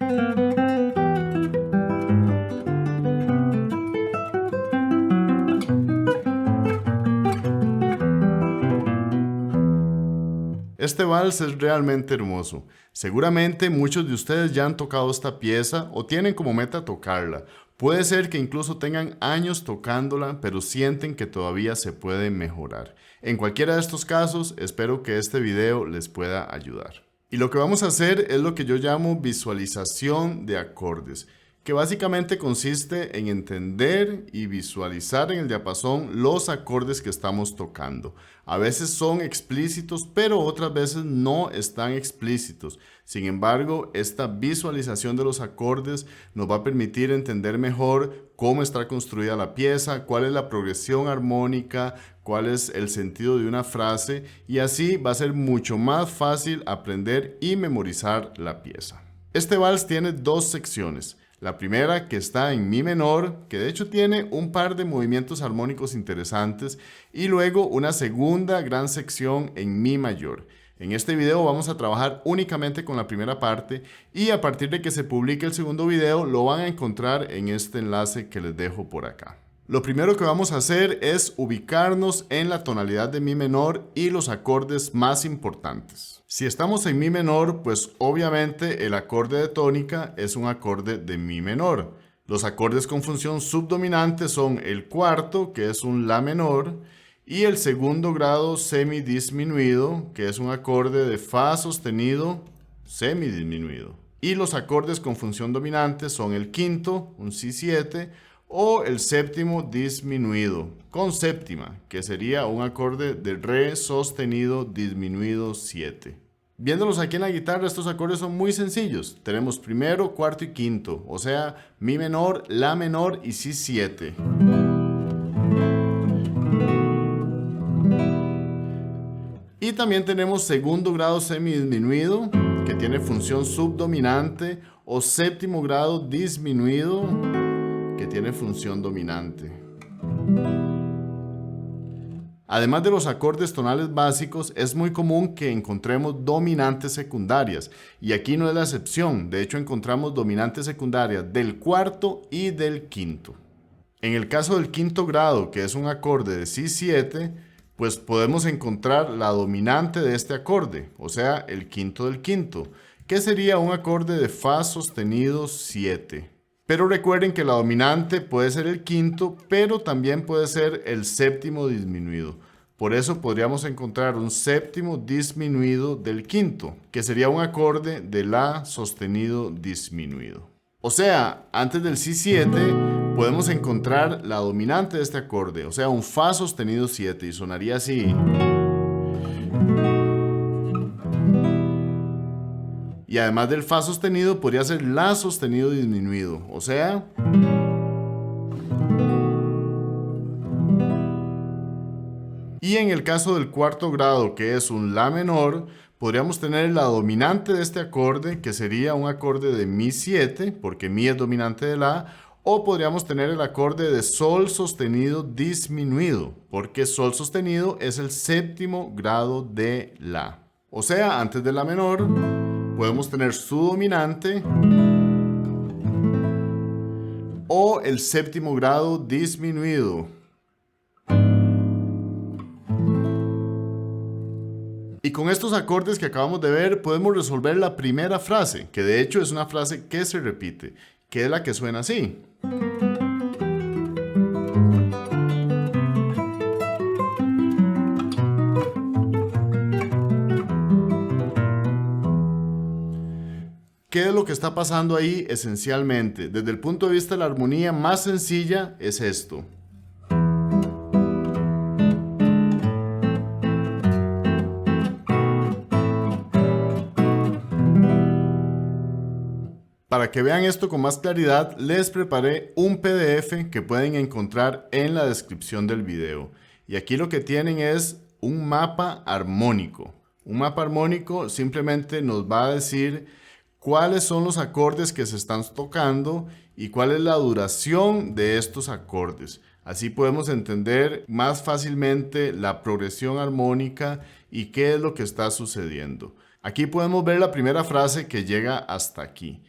Este vals es realmente hermoso. Seguramente muchos de ustedes ya han tocado esta pieza o tienen como meta tocarla. Puede ser que incluso tengan años tocándola, pero sienten que todavía se puede mejorar. En cualquiera de estos casos, espero que este video les pueda ayudar. Y lo que vamos a hacer es lo que yo llamo visualización de acordes, que básicamente consiste en entender y visualizar en el diapasón los acordes que estamos tocando. A veces son explícitos, pero otras veces no están explícitos. Sin embargo, esta visualización de los acordes nos va a permitir entender mejor cómo está construida la pieza, cuál es la progresión armónica, cuál es el sentido de una frase, y así va a ser mucho más fácil aprender y memorizar la pieza. Este vals tiene dos secciones. La primera, que está en mi menor, que de hecho tiene un par de movimientos armónicos interesantes, y luego una segunda gran sección en mi mayor. En este video vamos a trabajar únicamente con la primera parte, y a partir de que se publique el segundo video lo van a encontrar en este enlace que les dejo por acá. Lo primero que vamos a hacer es ubicarnos en la tonalidad de mi menor y los acordes más importantes. Si estamos en mi menor, pues obviamente el acorde de tónica es un acorde de mi menor. Los acordes con función subdominante son el cuarto, que es un la menor, y el segundo grado semidisminuido, que es un acorde de fa sostenido semidisminuido. Y los acordes con función dominante son el quinto, un si7, o el séptimo disminuido con séptima, que sería un acorde de re sostenido disminuido 7. Viéndolos aquí en la guitarra, estos acordes son muy sencillos. Tenemos primero, cuarto y quinto, o sea, mi menor, la menor y si 7. Y también tenemos segundo grado semidisminuido, que tiene función subdominante, o séptimo grado disminuido, que tiene función dominante. Además de los acordes tonales básicos, es muy común que encontremos dominantes secundarias, y aquí no es la excepción. De hecho, encontramos dominantes secundarias del cuarto y del quinto. En el caso del quinto grado, que es un acorde de si7, pues podemos encontrar la dominante de este acorde, o sea, el quinto del quinto, que sería un acorde de fa sostenido 7. Pero recuerden que la dominante puede ser el quinto, pero también puede ser el séptimo disminuido. Por eso podríamos encontrar un séptimo disminuido del quinto, que sería un acorde de la sostenido disminuido. O sea, antes del si7 podemos encontrar la dominante de este acorde, o sea, un fa sostenido 7, y sonaría así. Y además del fa sostenido, podría ser la sostenido disminuido, o sea. Y en el caso del cuarto grado, que es un la menor, podríamos tener la dominante de este acorde, que sería un acorde de mi 7, porque mi es dominante de la, o podríamos tener el acorde de sol sostenido disminuido, porque sol sostenido es el séptimo grado de la. O sea, antes de la menor podemos tener su dominante o el séptimo grado disminuido. Y con estos acordes que acabamos de ver podemos resolver la primera frase, que de hecho es una frase que se repite, que es la que suena así. ¿Qué es lo que está pasando ahí esencialmente? Desde el punto de vista de la armonía más sencilla es esto. Para que vean esto con más claridad, les preparé un PDF que pueden encontrar en la descripción del video. Y aquí lo que tienen es un mapa armónico. Un mapa armónico simplemente nos va a decir cuáles son los acordes que se están tocando y cuál es la duración de estos acordes. Así podemos entender más fácilmente la progresión armónica y qué es lo que está sucediendo. Aquí podemos ver la primera frase que llega hasta aquí.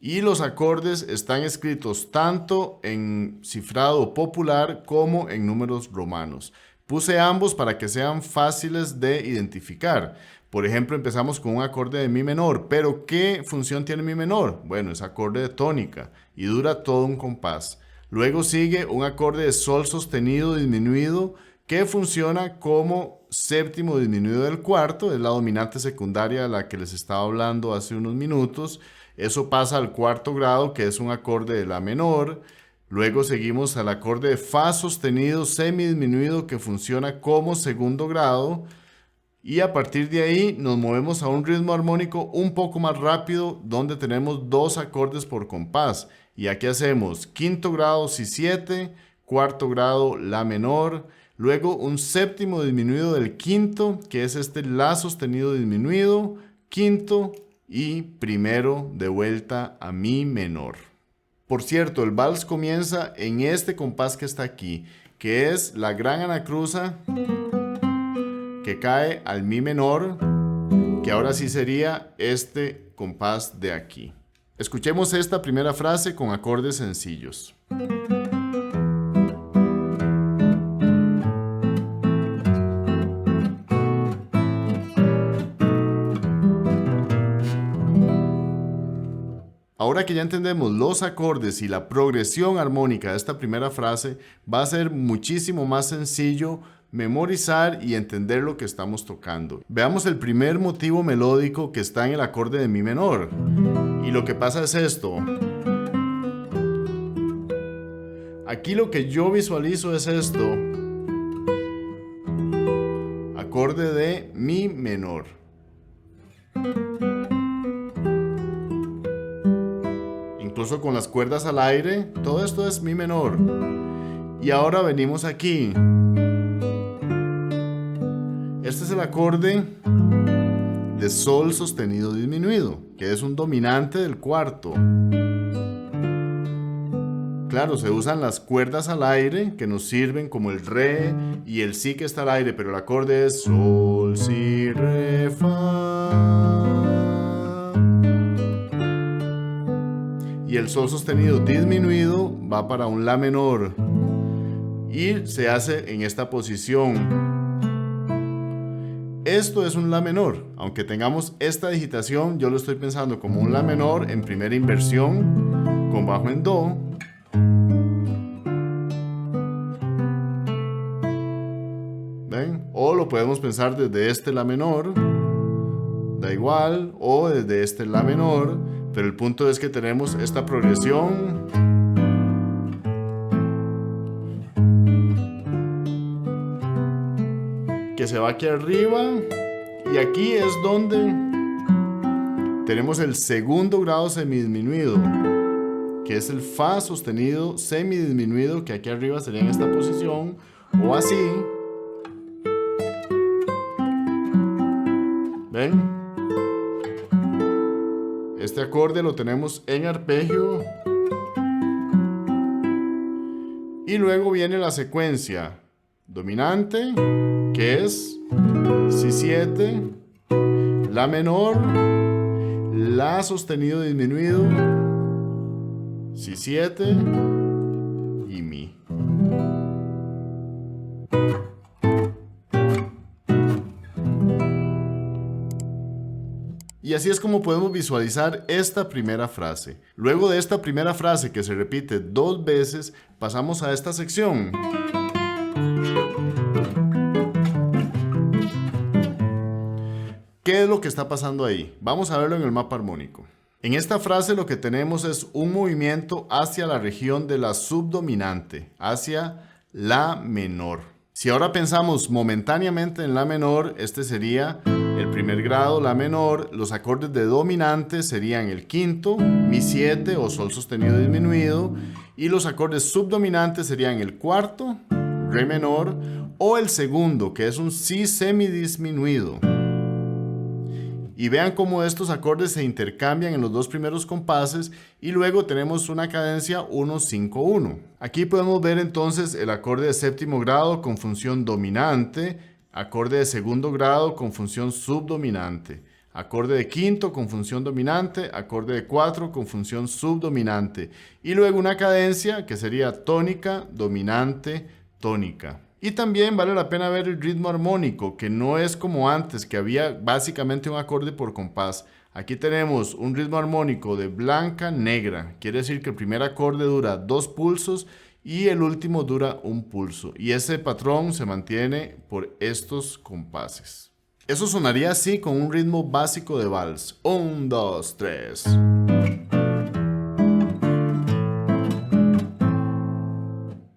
Y los acordes están escritos tanto en cifrado popular como en números romanos. Puse ambos para que sean fáciles de identificar. Por ejemplo, empezamos con un acorde de mi menor, pero ¿qué función tiene mi menor? Bueno, es acorde de tónica y dura todo un compás. Luego sigue un acorde de sol sostenido disminuido que funciona como séptimo disminuido del cuarto, es la dominante secundaria de la que les estaba hablando hace unos minutos. Eso pasa al cuarto grado, que es un acorde de la menor. Luego seguimos al acorde de fa sostenido semidisminuido, que funciona como segundo grado. Y a partir de ahí nos movemos a un ritmo armónico un poco más rápido, donde tenemos 2 acordes por compás. Y aquí hacemos quinto grado si7, cuarto grado la menor, luego un séptimo disminuido del quinto, que es este la sostenido disminuido, quinto, y primero de vuelta a mi menor. Por cierto, el vals comienza en este compás que está aquí, que es la gran anacruza que cae al mi menor, que ahora sí sería este compás de aquí. Escuchemos esta primera frase con acordes sencillos. Ahora que ya entendemos los acordes y la progresión armónica de esta primera frase, va a ser muchísimo más sencillo memorizar y entender lo que estamos tocando. Veamos el primer motivo melódico que está en el acorde de mi menor. Y lo que pasa es esto. Aquí lo que yo visualizo es esto. Acorde de mi menor. Incluso con las cuerdas al aire, todo esto es mi menor. Y ahora venimos aquí. Este es el acorde de sol sostenido disminuido, que es un dominante del cuarto. Claro, se usan las cuerdas al aire, que nos sirven como el re y el si que está al aire, pero el acorde es sol, si, re, fa. Y el sol sostenido disminuido va para un la menor y se hace en esta posición. Esto es un la menor, aunque tengamos esta digitación, yo lo estoy pensando como un la menor en primera inversión con bajo en do. ¿Ven? O lo podemos pensar desde este la menor, da igual, o desde este la menor, pero el punto es que tenemos esta progresión. Que se va aquí arriba y aquí es donde tenemos el segundo grado semidisminuido, que es el fa sostenido semidisminuido, que aquí arriba sería en esta posición o así. ¿Ven? Este acorde lo tenemos en arpegio y luego viene la secuencia dominante, que es si7, la menor, la sostenido disminuido, si7 y mi. Y así es como podemos visualizar esta primera frase. Luego de esta primera frase que se repite 2 veces, pasamos a esta sección. ¿Qué es lo que está pasando ahí? Vamos a verlo en el mapa armónico. En esta frase lo que tenemos es un movimiento hacia la región de la subdominante, hacia la menor. Si ahora pensamos momentáneamente en la menor, este sería el primer grado, la menor. Los acordes de dominante serían el quinto, mi 7 o sol sostenido disminuido. Y los acordes subdominantes serían el cuarto, re menor, o el segundo, que es un si semidisminuido. Y vean cómo estos acordes se intercambian en los 2 primeros compases y luego tenemos una cadencia 1-5-1. Aquí podemos ver entonces el acorde de séptimo grado con función dominante, acorde de segundo grado con función subdominante. Acorde de quinto con función dominante, acorde de 4 con función subdominante. Y luego una cadencia que sería tónica, dominante, tónica. Y también vale la pena ver el ritmo armónico, que no es como antes, que había básicamente un acorde por compás. Aquí tenemos un ritmo armónico de blanca, negra. Quiere decir que el primer acorde dura 2 pulsos y el último dura 1 pulso. Y ese patrón se mantiene por estos compases. Eso sonaría así con un ritmo básico de vals. 1, 2, 3.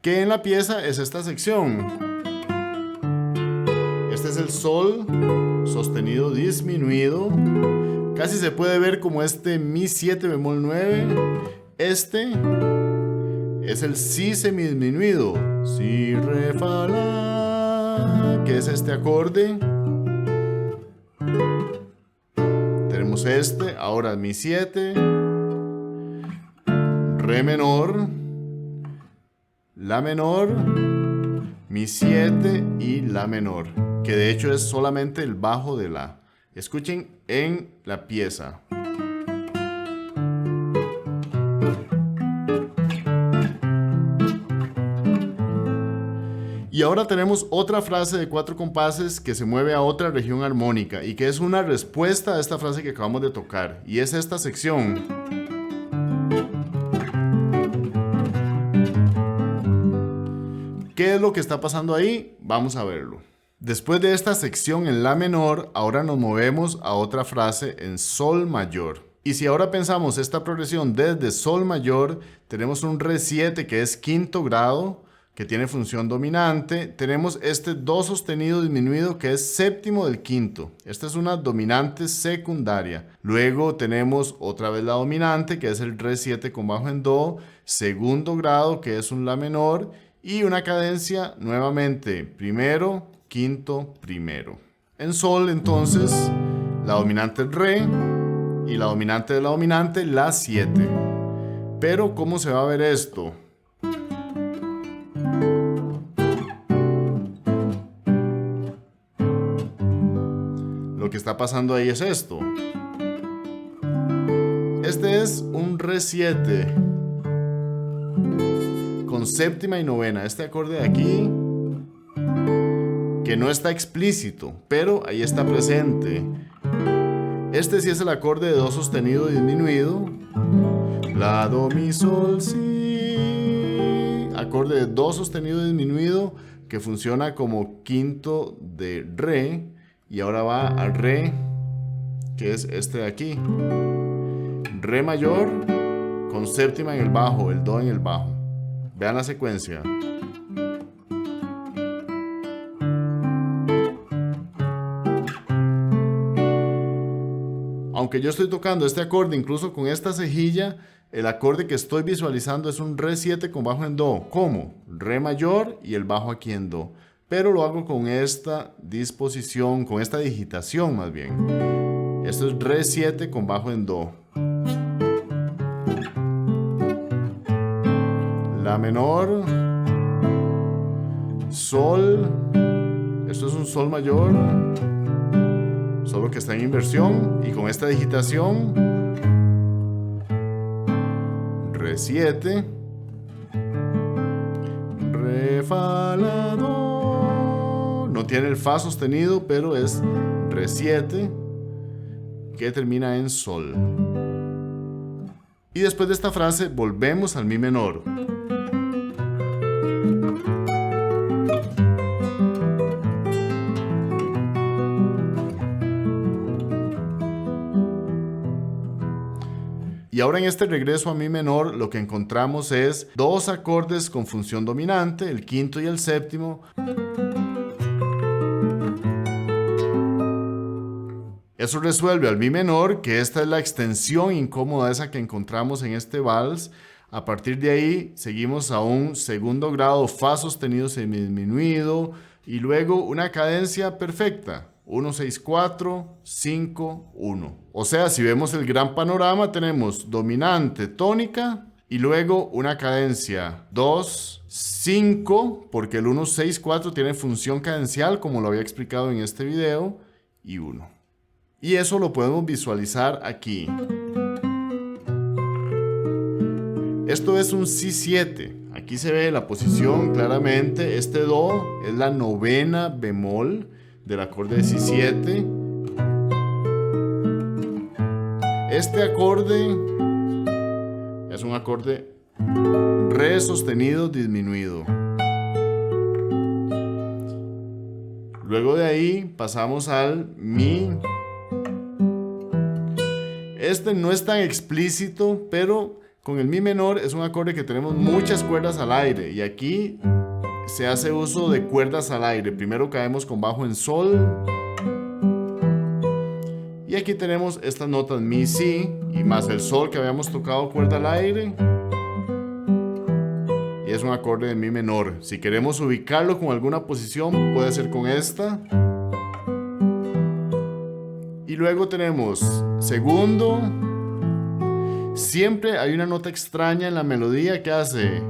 ¿Qué en la pieza es esta sección? Este es el sol sostenido disminuido. Casi se puede ver como este mi 7 bemol 9. Este es el si semidisminuido. Si, re, fa, la, que es este acorde. Tenemos este, ahora mi 7, re menor, la menor, mi 7 y la menor, que de hecho es solamente el bajo de la. Escuchen en la pieza. Y ahora tenemos otra frase de 4 compases que se mueve a otra región armónica y que es una respuesta a esta frase que acabamos de tocar. Y es esta sección. ¿Qué es lo que está pasando ahí? Vamos a verlo. Después de esta sección en la menor, ahora nos movemos a otra frase en sol mayor. Y si ahora pensamos esta progresión desde sol mayor, tenemos un re 7 que es quinto grado, que tiene función dominante. Tenemos este do sostenido disminuido que es séptimo del quinto. Esta es una dominante secundaria. Luego tenemos otra vez la dominante que es el re 7 con bajo en do, segundo grado que es un la menor y una cadencia nuevamente primero, quinto, primero. En sol entonces la dominante es re y la dominante de la dominante la 7. Pero ¿cómo se va a ver esto? Lo que está pasando ahí es esto. Este es un re 7 con séptima y novena. Este acorde de aquí, que no está explícito, pero ahí está presente. Este sí es el acorde de do sostenido disminuido. La, do, mi, sol, si. Acorde de do sostenido disminuido que funciona como quinto de re. Y ahora va al re, que es este de aquí. Re mayor con séptima en el bajo, el do en el bajo. Vean la secuencia. Aunque yo estoy tocando este acorde incluso con esta cejilla, el acorde que estoy visualizando es un re 7 con bajo en do. ¿Cómo? Re mayor y el bajo aquí en do. Pero lo hago con esta disposición, con esta digitación más bien. Esto es re 7 con bajo en do. La menor, sol, esto es un sol mayor, solo que está en inversión y con esta digitación, re 7, re, fa, la, do. No tiene el fa sostenido, pero es re 7 que termina en sol. Y después de esta frase volvemos al mi menor. Y ahora en este regreso a mi menor lo que encontramos es dos acordes con función dominante, el quinto y el séptimo. Eso resuelve al mi menor, que esta es la extensión incómoda esa que encontramos en este vals. A partir de ahí seguimos a un segundo grado fa sostenido semidisminuido y luego una cadencia perfecta. 1, 6, 4, 5, 1. O sea, si vemos el gran panorama, tenemos dominante, tónica y luego una cadencia 2, 5, porque el 1, 6, 4 tiene función cadencial, como lo había explicado en este video, y 1. Y eso lo podemos visualizar aquí. Esto es un Si7. Aquí se ve la posición claramente. Este Do es la novena bemol del acorde de Si7. Este acorde es un acorde Re sostenido disminuido. Luego de ahí pasamos al Mi. Este no es tan explícito, pero con el Mi menor es un acorde que tenemos muchas cuerdas al aire. Y aquí se hace uso de cuerdas al aire. Primero caemos con bajo en Sol. Y aquí tenemos estas notas Mi, Si y más el Sol que habíamos tocado cuerda al aire. Y es un acorde de Mi menor. Si queremos ubicarlo con alguna posición, puede ser con esta. Y luego tenemos segundo. Siempre hay una nota extraña en la melodía que hace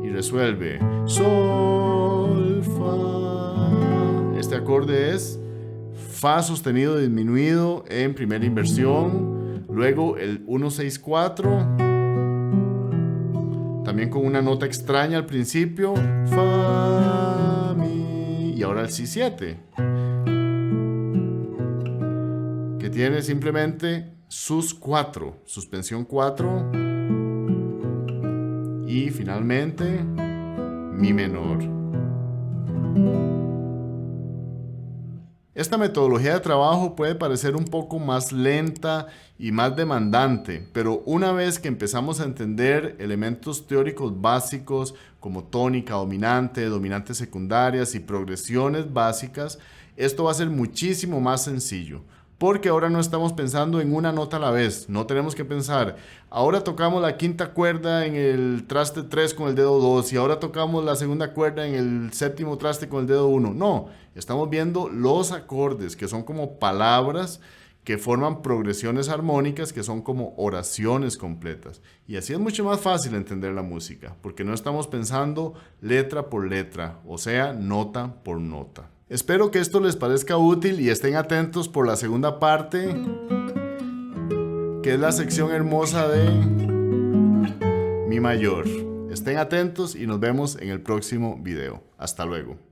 y resuelve Sol, Fa. Este acorde es Fa sostenido disminuido en primera inversión. Luego el 1-6-4. También con una nota extraña al principio. Fa, Mi. Y ahora el Si7. Que tiene simplemente sus 4. Suspensión 4. Y finalmente Mi menor. Esta metodología de trabajo puede parecer un poco más lenta y más demandante, pero una vez que empezamos a entender elementos teóricos básicos como tónica dominante, dominantes secundarias y progresiones básicas, esto va a ser muchísimo más sencillo. Porque ahora no estamos pensando en una nota a la vez. No tenemos que pensar, ahora tocamos la quinta cuerda en el traste 3 con el dedo 2 y ahora tocamos la segunda cuerda en el séptimo traste con el dedo 1. No, estamos viendo los acordes, que son como palabras que forman progresiones armónicas, que son como oraciones completas. Y así es mucho más fácil entender la música, porque no estamos pensando letra por letra, o sea, nota por nota. Espero que esto les parezca útil y estén atentos por la segunda parte, que es la sección hermosa de Mi mayor. Estén atentos y nos vemos en el próximo video. Hasta luego.